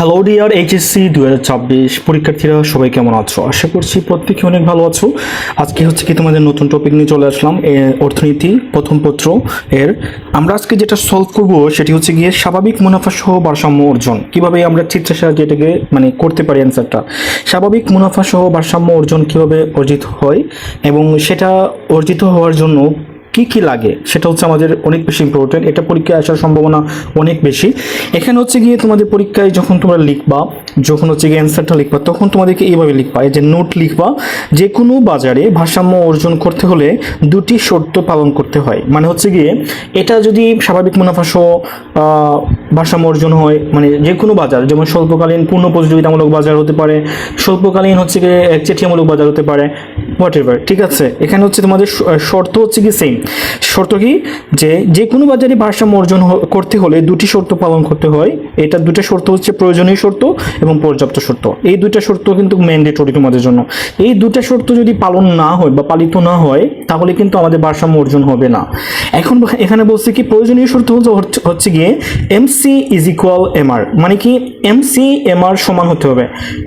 Hello dear HSC 2024 পরীক্ষার্থীরা সবাই কেমন আছো? আশা করছি প্রত্যেকে অনেক ভালো আছো। আজকে হচ্ছে কি তোমাদের নতুন টপিক নিয়ে চলে আসলাম, অর্থনীতি প্রথম পত্র এর। আমরা আজকে যেটা সলভ করব সেটি হচ্ছে গিয়ে স্বাভাবিক মুনাফা সহ ভারসাম্য অর্জন। কিভাবে আমরা চিত্রের সাহায্যে এটাকে করতে পারি অ্যান্সারটা। স্বাভাবিক মুনাফা সহ ভারসাম্য অর্জন কিভাবে অর্জিত হয় এবং সেটা অর্জিত হওয়ার জন্য কি কি লাগে সেটা হচ্ছে আমাদের অনেক বেশি ইম্পর্টেন্ট। এটা পরীক্ষায় আসার সম্ভাবনা অনেক বেশি। এখানে হচ্ছে গিয়ে তোমাদের পরীক্ষায় যখন তোমরা লিখবা, যখন হচ্ছে গিয়ে অ্যান্সারটা লিখবা, তখন তোমাদেরকে এইভাবে লিখবা, এই যে নোট লিখবা, যে কোনো বাজারে ভারসাম্য অর্জন করতে হলে দুটি শর্ত পালন করতে হয়। মানে হচ্ছে গিয়ে এটা যদি স্বাভাবিক মুনাফা সহ ভারসাম্য অর্জন হয়, মানে যে কোনো বাজার, যেমন স্বল্পকালীন পূর্ণ প্রতিযোগিতামূলক বাজার হতে পারে, স্বল্পকালীন হচ্ছে গিয়ে একচেটিয়ামূলক বাজার হতে পারে, হোয়াট এভার, ঠিক আছে। এখানে হচ্ছে তোমাদের শর্ত হচ্ছে কি সেম। শর্ত কি, যে কোনো বাজারে ভারসাম্য অর্জন করতে হলে দুটি শর্ত পালন করতে হয়। এটা দুটো শর্ত হচ্ছে প্রয়োজনীয় শর্ত এবং পর্যাপ্ত শর্ত। এই দুইটা শর্ত কিন্তু ম্যান্ডেটরি তোমাদের জন্য। এই দুটা শর্ত যদি পালন না হয় বা পালিত না হয় তাহলে কিন্তু আমাদের ভারসাম্য অর্জন হবে না। এখন এখানে বলছে কি প্রয়োজনীয় শর্ত হচ্ছে গিয়ে এমসি ইজ ইকুয়াল এমআর, মানে কি এমসি এমআর সমান হতে হবে।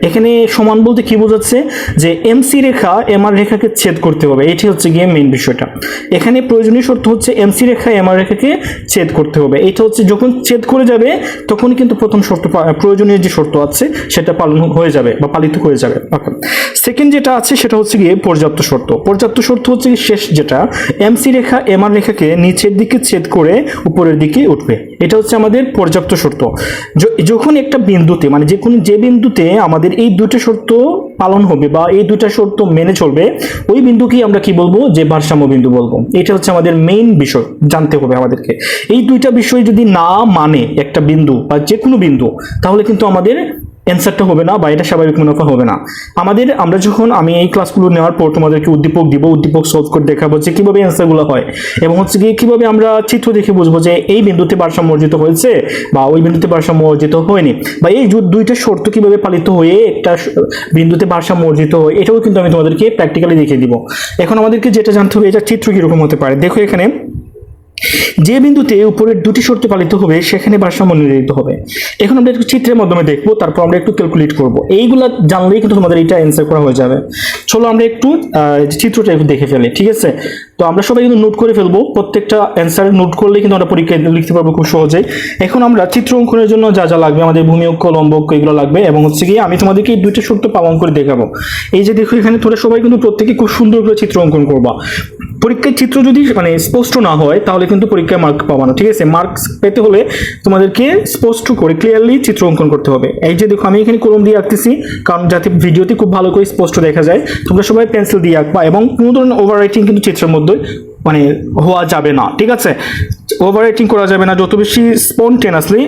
এখানে সমান বলতে কি বোঝাচ্ছে, যে এমসি রেখা এমআর রেখাকে ছেদ করতে হবে। এটি হচ্ছে গিয়ে মেইন বিষয়টা। এখানে প্রয়োজনীয় শর্ত হচ্ছে এমসি রেখা এমআর রেখাকে ছেদ করতে হবে। এটা হচ্ছে যখন ছেদ করে যাবে তখন কিন্তু প্রথম শর্ত, প্রয়োজনীয় যে শর্ত আছে সেটা পালন হয়ে যাবে বা পালিত হয়ে যাবে। ওকে, সেকেন্ড যেটা আছে সেটা হচ্ছে গিয়ে পর্যাপ্ত শর্ত। পর্যাপ্ত শর্ত হচ্ছে শেষ যেটা, এমসি রেখা এমআর রেখাকে নিচের দিকে ছেদ করে উপরের দিকে উঠবে। এটা হচ্ছে আমাদের পর্যাপ্ত শর্ত। যখন একটা বিন্দুতে, মানে যে বিন্দুতে আমাদের এই দুটো শর্ত পালন হবে বা এই দুটা শর্ত মেনে চলবে, ওই বিন্দুকেই আমরা কি বলবো, যে ভারসাম্য বিন্দু বলবো। এটা হচ্ছে আমাদের মেইন বিষয়, জানতে হবে আমাদেরকে। এই দুইটা বিষয় যদি না মানে একটা বিন্দু বা যে কোনো বিন্দু, তাহলে কিন্তু আমাদের অ্যান্সারটা হবে না বা এটা স্বাভাবিক মুনাফা হবে না। আমরা যখন আমি এই ক্লাসগুলো নেওয়ার পর তোমাদেরকে উদ্দীপক দিব, উদ্দীপক সলভ করে দেখাবো যে কিভাবে অ্যান্সারগুলো হয় এবং হচ্ছে গিয়ে কিভাবে আমরা চিত্র দেখে বুঝবো যে এই বিন্দুতে ভারসাম্য অর্জিত হয়েছে বা ওই বিন্দুতে ভারসাম্য অর্জিত হয়নি, বা এই দুইটা শর্ত কিভাবে পালিত হয়ে একটা বিন্দুতে ভারসাম্য অর্জিত হয়, এটাও কিন্তু আমি তোমাদেরকে প্র্যাকটিক্যালি দেখিয়ে দিব। এখন আমাদেরকে যেটা জানতে হবে, এটা চিত্র কিরকম হতে পারে। দেখো এখানে যে বিন্দুতে উপরের দুটি শর্ত পালিত হবে সেখানে ভারসাম্য নির্ধারিত হবে। এখন আমরা একটু চিত্রের মাধ্যমে দেখবো, তারপর আমরা একটু ক্যালকুলেট করবো। এইগুলা জানলেই কিন্তু তোমাদের এটা অ্যান্সার করা হয়ে যাবে। চলো আমরা একটু চিত্রটা একটু দেখে ফেলি, ঠিক আছে। তো আমরা সবাই কিন্তু নোট করে ফেলবো, প্রত্যেকটা অ্যান্সার নোট করলে কিন্তু আমরা পরীক্ষায় লিখতে পারবো খুব সহজেই। এখন আমরা চিত্র অঙ্কনের জন্য যা যা লাগবে, আমাদের ভূমি অক্ষ, লম্ব অক্ষ, এগুলো লাগবে এবং হচ্ছে গিয়ে আমি তোমাদেরকে এই দুইটা শর্ত পালন করে দেখাবো। এই যে দেখো এখানে তোমরা সবাই কিন্তু প্রত্যেকে খুব সুন্দর করে চিত্র অঙ্কন করবা। পরীক্ষার চিত্র যদি স্পষ্ট না হয় তাহলে কিন্তু পরীক্ষায় মার্ক পাবা না, ঠিক আছে। মার্কস পেতে হলে তোমাদেরকে স্পষ্ট করে ক্লিয়ারলি চিত্র অঙ্কন করতে হবে। এই যে দেখো আমি এখানে কলম দিয়ে আঁকতেছি, কারণ যাতে ভিডিওতে খুব ভালো করে স্পষ্ট দেখা যায়। তোমরা সবাই পেন্সিল দিয়ে আঁকবা এবং কোনো ধরনের ওভার রাইটিং কিন্তু চিত্রের মধ্যে হওয়া যাবে না, ঠিক আছে। ওভার রাইটিং করা যাবে না, যত বেশি স্পন্টেনাসলি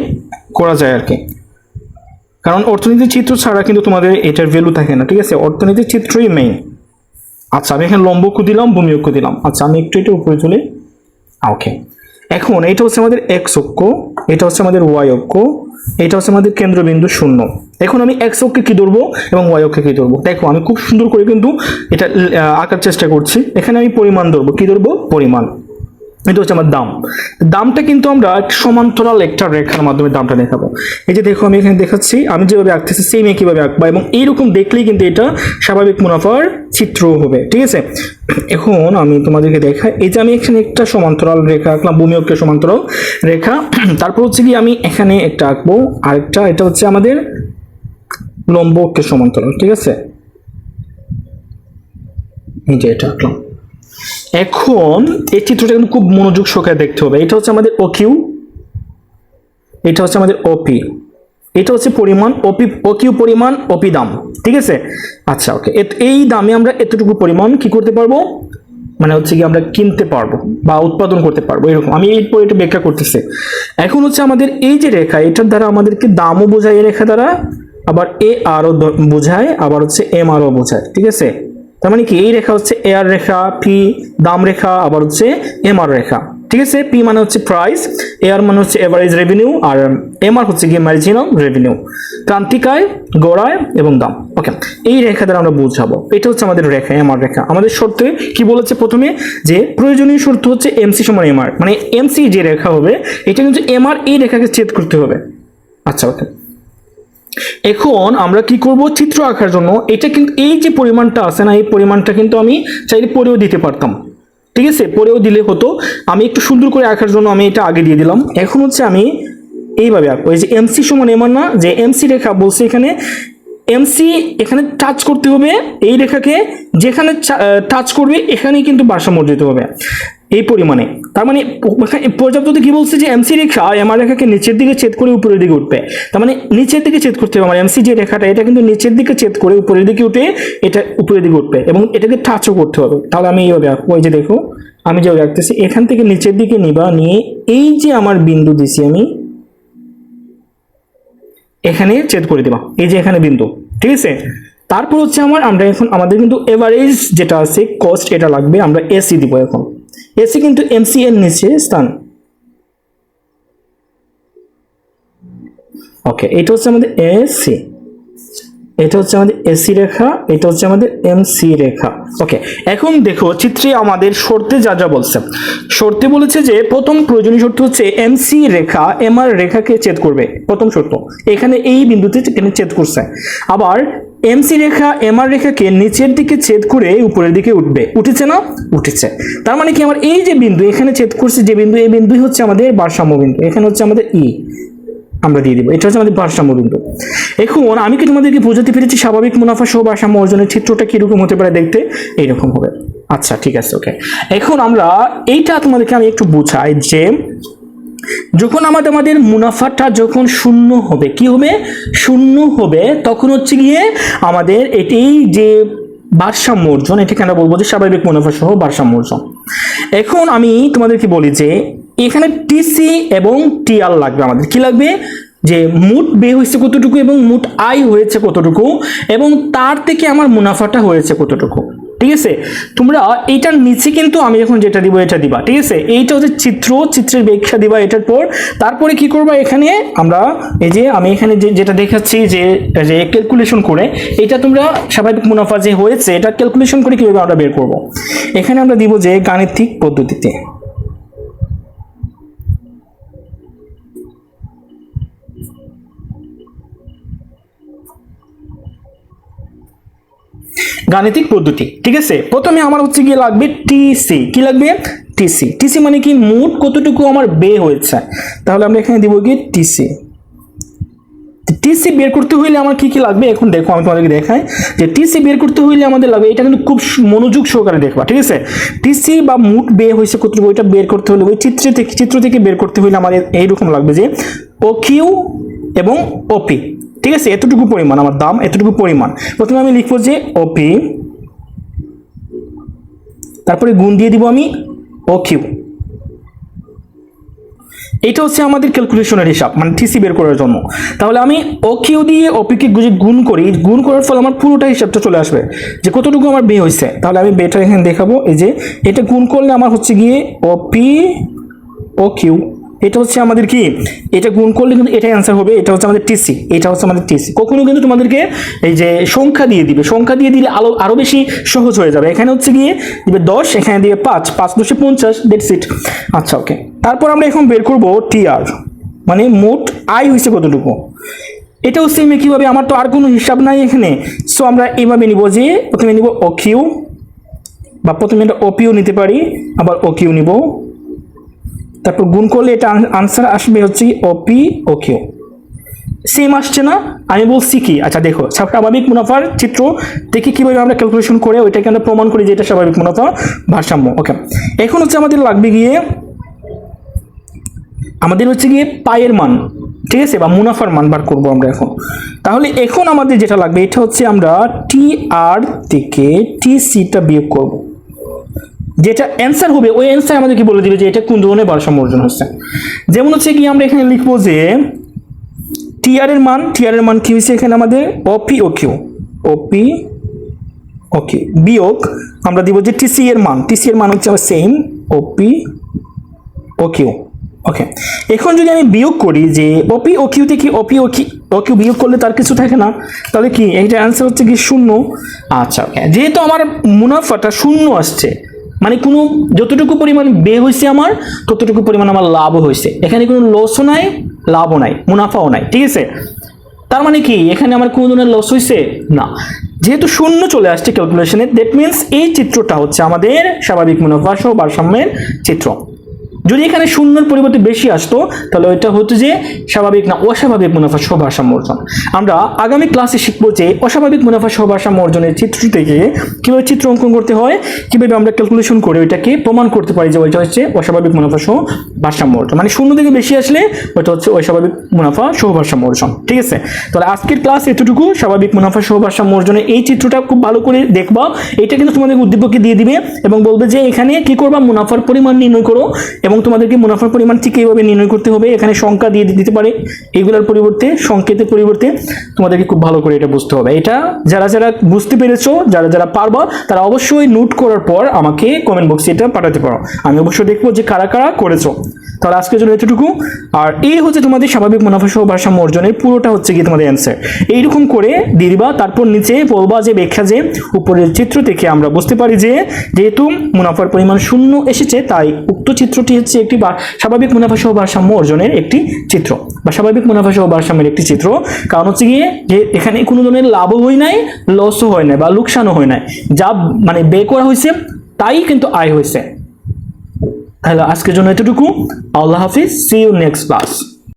করা যায় আর কি। কারণ অর্থনীতির চিত্র ছাড়া কিন্তু তোমাদের এটার ভ্যালু থাকে না, ঠিক আছে। অর্থনীতির চিত্রই মেইন। আচ্ছা, আমি এখানে লম্ব অক্ষ দিলাম, ভূমি অক্ষ দিলাম। আচ্ছা, আমি একটু এটা উপরে তুলি। ওকে, এখন এটা হচ্ছে আমাদের এক্স অক্ষ, এটা হচ্ছে আমাদের ওয়াই অক্ষ, এটা হচ্ছে আমাদের কেন্দ্রবিন্দু 0। এখন আমি এক্স অক্ষে কি ধরবো এবং ওয়াই অক্ষে কি ধরবো, দেখো আমি খুব সুন্দর করে কিন্তু এটা আঁকার চেষ্টা করছি। এখানে আমি পরিমাণ ধরবো, কি ধরবো, পরিমাণ। এটা হচ্ছে আমার দামটা কিন্তু আমরা সমান্তরাল একটা রেখার মাধ্যমে দামটা দেখাবো। এই যে দেখো আমি এখানে দেখাচ্ছি, আমি যেভাবে আঁকতেছি সেম একইভাবে আঁকবা এবং এইরকম দেখলেই কিন্তু এটা স্বাভাবিক মুনাফার চিত্র হবে, ঠিক আছে। এখন আমি তোমাদেরকে দেখাই, এই যে আমি এখানে একটা সমান্তরাল রেখা আঁকলাম, ভূমি অক্ষের সমান্তরাল রেখা। তারপর হচ্ছে কি আমি এখানে একটা আঁকবো, আরেকটা, এটা হচ্ছে আমাদের লম্ব অক্ষের সমান্তরাল, ঠিক আছে। এই যে এটা আঁকলাম। এখন এই চিত্রটা কিন্তু খুব মনোযোগ সহকারে দেখতে হবে। এটা হচ্ছে আমাদের ওকিউ, এটা হচ্ছে আমাদের ওপি, এটা হচ্ছে পরিমাণ, ওকিউ পরিমাণ, ওপি দাম, ঠিক আছে। আচ্ছা, ওকে, এই দামে আমরা এতটুকু পরিমাণ কি করতে পারবো, হচ্ছে কি আমরা কিনতে পারবো বা উৎপাদন করতে পারবো, এরকম। আমি এরপর এটা ব্যাখ্যা করতেছি। এখন হচ্ছে আমাদের এই যে রেখা, এটার দ্বারা আমাদেরকে দামও বোঝায়, এই রেখা দ্বারা আবার এ আরও বোঝায়, আবার হচ্ছে এম আরও বোঝায়, ঠিক আছে। তার মানে কি এই রেখা হচ্ছে এ আর রেখা, পি দাম রেখা, আবার হচ্ছে এম আর রেখা, ঠিক আছে। পি মানে হচ্ছে প্রাইস, এ আর মানে হচ্ছে এভারেজ রেভিনিউ, আর এম আর হচ্ছে গিয়ে মার্জিনাল রেভিনিউ, ক্রান্তিক আয়, গড় আয় এবং দাম। ওকে, এই রেখা দ্বারা আমরা বুঝাবো। এটা হচ্ছে আমাদের রেখা, এম আর রেখা। আমাদের শর্তে কি বলেছে প্রথমে, যে প্রয়োজনীয় শর্ত হচ্ছে এমসি সমান এম আর, মানে এমসি যে রেখা হবে এটা কিন্তু এম আর এই রেখাকে ছেদ করতে হবে। আচ্ছা, ওকে। এখন আমরা কি করব, চিত্র আঁকার জন্য এটা কিন্তু এই যে পরিমাণটা আছে না, এই পরিমাণটা কিন্তু আমি চাইলে পরেও দিতে পারতাম, ঠিক আছে, পরেও দিলে হতো। আমি একটু সুন্দর করে আঁকার জন্য আমি এটা আগে দিয়ে দিলাম। এখন হচ্ছে আমি এইভাবে আঁকবো, এই যে এমসি সমান এমন না, যে এমসি রেখা বলছে এখানে, এমসি এখানে টাচ করতে হবে এই রেখাকে, যেখানে টাচ করবে এখানেই কিন্তু ভারসাম্য দিতে হবে এই পরিমাণে। তার মানে পর্যাপ্ততে কি বলছে, যে এমসি রেখা এমআর রেখাকে নিচের দিকে ছেদ করে উপরের দিকে উঠবে। তার মানে নিচের দিকে ছেদ করতে হবে, আমার এমসি যে রেখাটা এটা কিন্তু নিচের দিকে ছেদ করে উপরের দিকে উঠে এটা উপরের দিকে উঠবে, এবং এটাকে টাচও করতে হবে। তাহলে আমি এইভাবে আঁকবো, এই যে দেখো আমি যেভাবে আঁকতেছি, এখান থেকে নিচের দিকে নিবা, নিয়ে এই যে আমার বিন্দু দিছি আমি এখানে ছেদ করে দিবা, এই যে এখানে বিন্দু, ঠিক আছে। তারপর হচ্ছে আমরা এখন আমাদের কিন্তু এভারেজ যেটা আছে কস্ট এটা লাগবে, আমরা এসি দিব। এখন এসি কিন্তু এমসি এর নিচে স্থান, ওকে, এটা হচ্ছে আমাদের এসি, এটা হচ্ছে আমাদের এসি রেখা, এটা হচ্ছে আমাদের এমসি রেখা, ওকে। এখন দেখো চিত্রে আমাদের শর্তে যা যা বলছে, শর্তে বলেছে যে প্রথম প্রয়োজনীয় শর্ত হচ্ছে এমসি রেখা এমআর রেখাকে ছেদ করবে, প্রথম শর্ত, এখানে এই বিন্দুতে ছেদ করছে। আবার এমসি রেখা এমআর রেখাকে নিচের দিকে ছেদ করে উপরের দিকে উঠবে, উঠেছে না, উঠেছে। তার মানে কি, আমার এই যে বিন্দু এখানে ছেদ করছে যে বিন্দু, এই বিন্দুই হচ্ছে আমাদের ভারসাম্য বিন্দু, এখানে হচ্ছে আমাদের ই, আমরা দিয়ে দিব, এটা হচ্ছে আমাদের ভারসাম্য বিন্দু। এখন আমি কি তোমাদেরকে বোঝাতে পেরেছি স্বাভাবিক মুনাফা সহ ভারসাম্য অর্জনের চিত্রটা কিরকম হতে পারে দেখতে, এইরকম হবে। আচ্ছা ঠিক আছে, ওকে। এখন আমরা এইটা তোমাদেরকে আমি একটু বোঝাই, যে যখন আমাদের মুনাফাটা যখন শূন্য হবে, কি হবে, শূন্য হবে, তখন হচ্ছে গিয়ে আমাদের এটাই যে ভারসাম্য অর্জন, এটাকে আমরা বলবো যে স্বাভাবিক মুনাফা সহ ভারসাম্য অর্জন। এখন আমি তোমাদেরকে বলি যে এখানে টিসি এবং টিআর লাগবে, আমাদের কি লাগবে, যে মোট ব্যয় হয়েছে কতটুকু এবং মোট আয় হয়েছে কতটুকু, এবং তার থেকে আমার মুনাফাটা হয়েছে কতটুকু, ঠিক আছে। তোমরা এইটার নিচে কিন্তু আমি এখন যেটা দিব এটা দিবা, ঠিক আছে। এইটা হচ্ছে চিত্রের ব্যাখ্যা দিবা এটার পর। তারপরে কি করবা, এখানে আমরা এই যে আমি এখানে যেটা দেখাচ্ছি যে ক্যালকুলেশন করে, এটা তোমরা স্বাভাবিক মুনাফা যে হয়েছে এটা ক্যালকুলেশন করে কিভাবে আমরা বের করব, এখানে আমরা দিব যে গাণিতিক পদ্ধতিতে। গাণিতিক পদ্ধতি, ঠিক আছে। প্রথমে আমার হচ্ছে গিয়ে লাগবে টিসি, কি লাগবে, টিসি। টিসি মানে কি, মোট কতটুকু আমার ব্যয় হয়েছে, তাহলে আমরা এখানে দিব কি টিসি। টিসি বের করতে হইলে আমার কি কি লাগবে, এখন দেখো আমি তোমাদেরকে দেখাই যে টিসি বের করতে হইলে আমাদের লাগবে, এটা কিন্তু খুব মনোযোগ সহকারে দেখবা, ঠিক আছে। টিসি বা মোট ব্যয় হয়েছে কতটুকু, ওইটা বের করতে হলে ওই চিত্র থেকে বের করতে হইলে আমাদের এইরকম লাগবে যে ও কিউ এবং ওপি, ঠিক আছে, এতটুকু পরিমাণ আমার দাম, এতটুকু পরিমাণ। প্রথমে আমি লিখবো যে ওপি, তারপরে গুণ দিয়ে দিব আমি ও কিউ। এটা হচ্ছে আমাদের ক্যালকুলেশনের হিসাব, মানে টিসি বের করার জন্য। তাহলে আমি ও কিউ দিয়ে ওপিকে গুণ করি, গুণ করার ফলে আমার পুরোটা হিসাবটা চলে আসবে যে কতটুকু আমার ব্যয় হয়েছে। তাহলে আমি বেটা এখানে দেখাবো, এই যে এটা গুণ করলে আমার হচ্ছে গিয়ে ওপি ও কিউ, এটা হচ্ছে আমাদের কি, এটা গুণ করলে কিন্তু এটা অ্যান্সার হবে, এটা হচ্ছে আমাদের টিসি, এটা হচ্ছে আমাদের টিসি। কখনো কিন্তু তোমাদেরকে এই যে সংখ্যা দিয়ে দিবে, সংখ্যা দিয়ে দিলে আরো বেশি সহজ হয়ে যাবে। এখানে হচ্ছে গিয়ে দিবে 10, এখানে দিবে 5, 5 × 50, দ্যাটস ইট। আচ্ছা ওকে, তারপর আমরা এখন বের করব টিআর, মানে মোট আয় হয়েছে কতটুকু। এটাও সেম একইভাবে, আমার তো আর কোনো হিসাব নাই এখানে, সো আমরা এইভাবে নিব যে প্রথমে নিব ও কিউ, বা প্রথমে এটা ওপিও নিতে পারি, আবার ও কিউ নিব, তারপর গুণ করলে এটা আনসার আসবে হচ্ছে ওপি ও কিউ। সেম আসছে না, আমি বলছি কি, আচ্ছা দেখো স্বাভাবিক মুনাফার চিত্র দেখি কিভাবে আমরা ক্যালকুলেশন করে ওইটাকে আমরা প্রমাণ করি যে এটা স্বাভাবিক মুনাফা ভারসাম্য। ওকে, এখন হচ্ছে আমাদের লাগবে গিয়ে, আমাদের হচ্ছে গিয়ে পায়ের মান, ঠিক আছে, বা মুনাফার মান বার করবো আমরা এখন। তাহলে এখন আমাদের যেটা লাগবে এটা হচ্ছে আমরা টি আর থেকে টি সিটা বিয়োগ করব, যেটা অ্যান্সার হবে ওই অ্যান্সার আমাদেরকে বলে দিবে যে এটা কোন ধরনের ভারসাম্য অর্জন হচ্ছে। যেমন হচ্ছে কি, আমরা এখানে লিখবো যে টিআর এর মান কি হয়েছে এখানে আমাদের ওপি ও কিউ, ওপি ওকে বিয়োগ আমরা দিব যে টিসি এর মান হচ্ছে সেম ওপি ও কিউ। ওকে, এখন যদি আমি বিয়োগ করি যে ওপি ও কিউ থেকে ওপি ও কিউ বিয়োগ করলে তার কিছু থাকে না, তাহলে কি এইটা অ্যান্সার হচ্ছে কি 0। আচ্ছা ওকে, যেহেতু আমার মুনাফাটা 0 আসছে, মানে কোনো যতটুকু পরিমাণ ব্যয় হয়েছে আমার ততটুকু পরিমাণ আমার লাভও হয়েছে, এখানে কোনো লসও নাই লাভও নাই মুনাফাও নাই, ঠিক আছে। তার মানে কি এখানে আমার কোনো ধরনের লস হয়েছে না, যেহেতু শূন্য চলে আসছে ক্যালকুলেশনে, দ্যাট মিন্স এই চিত্রটা হচ্ছে আমাদের স্বাভাবিক মুনাফা সহ ভারসাম্যের চিত্র। যদি এখানে শূন্যের পরিবর্তে বেশি আসতো তাহলে ওইটা হতো যে স্বাভাবিক না অস্বাভাবিক মুনাফা সহ ভারসাম্য অর্জন। আমরা আগামী ক্লাসে শিখবো যে অস্বাভাবিক মুনাফা সহ ভারসাম্য অর্জনের চিত্র থেকে কিভাবে চিত্র অঙ্কন করতে হয়, কিভাবে আমরা ক্যালকুলেশন করে ওইটাকে প্রমাণ করতে পারি যে ওইটা হচ্ছে অস্বাভাবিক মুনাফা সহ ভারসাম্য অর্জন, মানে শূন্য থেকে বেশি আসলে ওইটা হচ্ছে অস্বাভাবিক মুনাফা সহ ভারসাম্য অর্জন। ঠিক আছে, তাহলে আজকের ক্লাস এতটুকু। স্বাভাবিক মুনাফা সহ ভারসাম্য অর্জনের এই চিত্রটা খুব ভালো করে দেখবা, এটা কিন্তু তোমাদের উদ্দীপকে দিয়ে দিবে এবং বলবে যে এখানে কি করবা, মুনাফার পরিমাণ নির্ণয় করো, এবং তোমাদেরকে মুনাফার পরিমাণ ঠিক এইভাবে নির্ণয় করতে হবে। এখানে সংখ্যা দিয়ে দিতে পারে, এগুলোর পরিবর্তে সংকেতের পরিবর্তে তোমাদেরকে খুব ভালো করে এটা বুঝতে হবে। এটা যারা যারা বুঝতে পেরেছো, যারা যারা পারবা, তারা অবশ্যই নোট করার পর আমাকে কমেন্ট বক্সে এটা পাঠাতে পারো, আমি অবশ্যই দেখবো যে কারা কারা করেছো। তাহলে আজকের জন্য এতটুকু। আর এই হচ্ছে তোমাদের স্বাভাবিক মুনাফা সহ ভারসাম্য অর্জনের পুরোটা হচ্ছে কি তোমাদের অ্যান্সার। এইরকম করে দিয়ে দিবা, তারপর নিচে বলবা যে ব্যাখ্যা যে উপরের চিত্র থেকে আমরা বুঝতে পারি যে যেহেতু মুনাফার পরিমাণ শূন্য এসেছে তাই উক্ত চিত্রটি হচ্ছে একটি স্বাভাবিক মুনাফা সহ ভারসাম্য অর্জনের একটি চিত্র বা স্বাভাবিক মুনাফা সহ ভারসাম্যের একটি চিত্র। কারণ হচ্ছে গিয়ে যে এখানে কোনো ধরনের লাভও হয় নাই, লসও হয় নাই বা লোকসানও হয় নাই, যা মানে ব্যয় করা হয়েছে তাই কিন্তু আয় হয়েছে। তাহলে আজকের জন্য এতটুকু। আল্লাহ হাফিজ, সি ইউ নেক্সট ক্লাস।